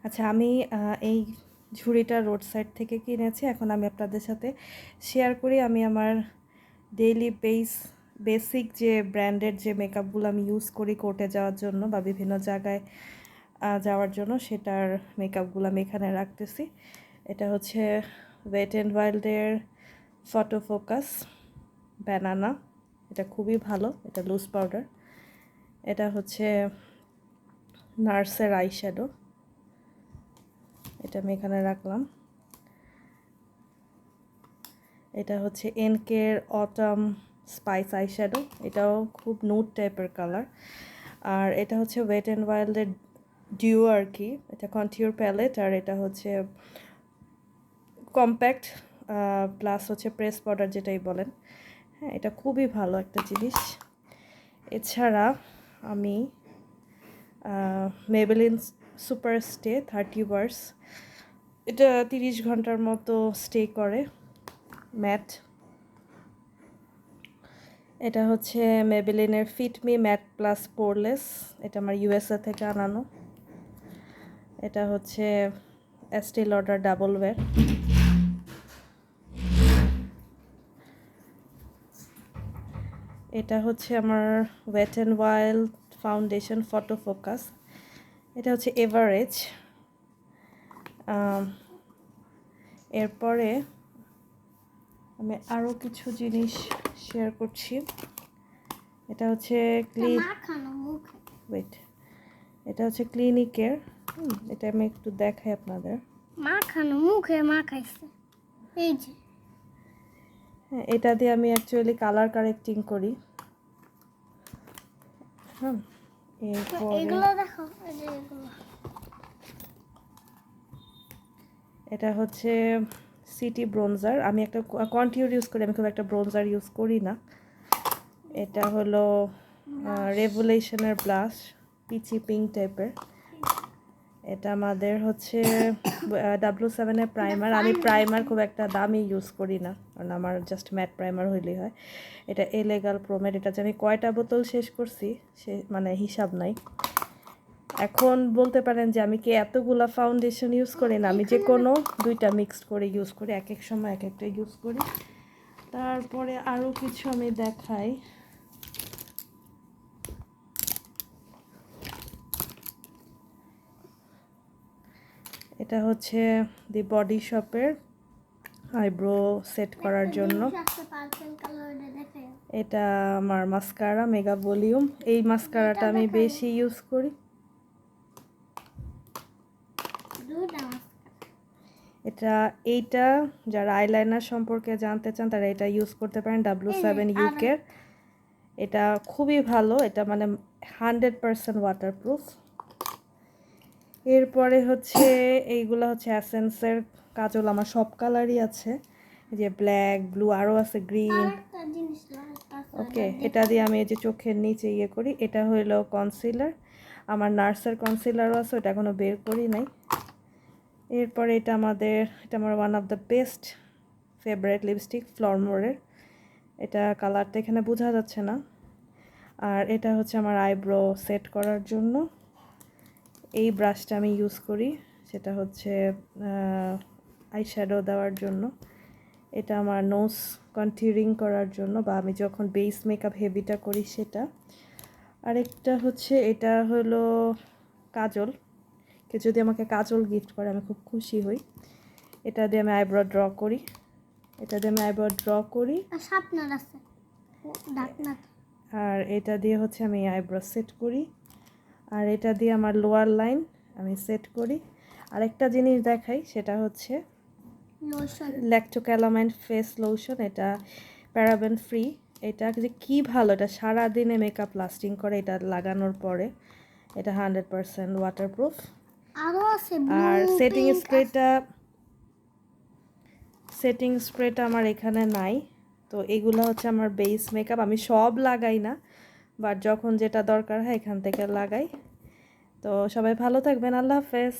আচ্ছা, আমি এই ঝুড়িটা রোড সাইড থেকে কিনেছি। এখন আমি আপনাদের সাথে শেয়ার করি আমি আমার ডেইলি বেসিক যে ব্র্যান্ডের যে মেকআপগুলো আমি ইউজ করি কোর্টে যাওয়ার জন্য বা বিভিন্ন জায়গায় যাওয়ার জন্য, সেটার মেকআপগুলো আমি এখানে রাখতেছি। এটা হচ্ছে ওয়েট অ্যান্ড ওয়াইল্ডের ফটো ফোকাস ব্যানানা, এটা খুবই ভালো, এটা লুজ পাউডার। এটা হচ্ছে নার্সের আই শ্যাডো, এটা আমি এখানে রাখলাম। এটা হচ্ছে এনকের অটাম স্পাইস আই শ্যাডো, এটাও খুব নুড টাইপের কালার। আর এটা হচ্ছে ওয়েট অ্যান্ড ওয়াইল্ডের ডিউ আর কি, এটা কন্টিউর প্যালেট। আর এটা হচ্ছে কম্প্যাক্ট প্লাস হচ্ছে প্রেস পাউডার যেটাই বলেন। হ্যাঁ, এটা খুবই ভালো একটা জিনিস। এছাড়া আমি মেবেলিন সুপার স্টে 30 বার্স, এটা 30 ঘন্টার মতো স্টে করে, ম্যাট। এটা হচ্ছে মেবেলিনের fit me matte plus poreless, এটা আমার ইউএসএ থেকে আনানো। এটা হচ্ছে এস্টি লডার ডাবল ওয়্যার। এটা হচ্ছে আমার wet and wild foundation photo focus, এটা হচ্ছে এভারেজ। এরপরে আমি আরও কিছু জিনিস শেয়ার করছি। এটা হচ্ছে এটা হচ্ছে ক্লিনিকের, এটা আমি একটু দেখাই আপনাদের। মাখানো মুখে মাখাইছে এই যে। হ্যাঁ, এটা দিয়ে আমি অ্যাকচুয়ালি কালার কারেক্টিং করি। হ্যাঁ, এগুলো দেখো, এটা হচ্ছে সিটি ব্রোনজার, আমি একটা কন্টিউর ইউজ করি, আমি খুব একটা ব্রোনজার ইউজ করি না। এটা হলো রেভুলেশনের ব্লাশ, পিচি পিঙ্ক টাইপের। এটা আমাদের হচ্ছে W7 এর প্রাইমার। আমি প্রাইমার খুব একটা দামি ইউজ করি না, কারণ আমার জাস্ট ম্যাট প্রাইমার হইলেই হয়। এটা এলেগাল প্রোমেট, এটা যে আমি কয়টা বোতল শেষ করছি সে মানে হিসাব নাই। এখন বলতে পারেন যে আমি কি এতগুলা ফাউন্ডেশন ইউজ করি না, আমি যে কোনো দুইটা মিক্সড করে ইউজ করি, এক এক সময় এক একটা ইউজ করি। তারপরে আরও কিছু আমি দেখাই। এটা হচ্ছে দি বডি শপের আইব্রো সেট করার জন্য। এটা আমার মাস্কারা মেগা ভলিউম, এই মাস্কারাটা আমি বেশি ইউজ করি। এইটা যারা আইলাইনার সম্পর্কে জানতে চান তারা এটা ইউজ করতে পারেন, W7 ইউকের। এটা খুবই ভালো, এটা মানে 100% ওয়াটারপ্রুফ। এরপরে হচ্ছে এইগুলো হচ্ছে অ্যাসেন্সের কাজল, আমার সব কালারই আছে, যে ব্ল্যাক, ব্লু, আরও আছে গ্রিন। ওকে, এটা দিয়ে আমি এই যে চোখের নিচে ইয়ে করি। এটা হইলো কনসিলার, আমার নার্সের কনসিলারও আছে, ওটা এখনও বের করি নাই। এরপরে এটা আমার one of the best favourite lipstick ফ্লরমোরের, এটা কালারটা এখানে বোঝা যাচ্ছে না। আর এটা হচ্ছে আমার আইব্রো সেট করার জন্য এই ব্রাশটা আমি ইউজ করি, সেটা হচ্ছে আই শ্যাডো দেওয়ার জন্য। এটা আমার নোজ কন্টিউরিং করার জন্য, বা আমি যখন বেস মেকআপ হেভিটা করি সেটা। আরেকটা হচ্ছে এটা হলো কাজল, কেউ যদি আমাকে কাজল গিফট করে আমি খুব খুশি হই। এটা দিয়ে আমি আইব্রো ড্র করি, আর এটা দিয়ে হচ্ছে আমি আইব্রো সেট করি। আর এটা দিয়ে আমার লোয়ার লাইন আমি সেট করি। আরেকটা জিনিস দেখাই, সেটা হচ্ছে ল্যাকটোক্যালামাইন ফেস লোশন, এটা প্যারাবেন ফ্রি। এটা যে কী ভালো, এটা সারাদিনে মেকআপ লাস্টিং করে, এটা লাগানোর পরে। এটা 100% ওয়াটারপ্রুফ। আর সেটিং স্প্রেটা আমার এখানে নাই। তো এগুলো হচ্ছে আমার বেস মেকআপ, আমি সব লাগাই না, বাট যখন যেটা দরকার হয় এখান থেকে লাগাই। তো সবাই ভালো থাকবেন, আল্লাহ হাফেজ।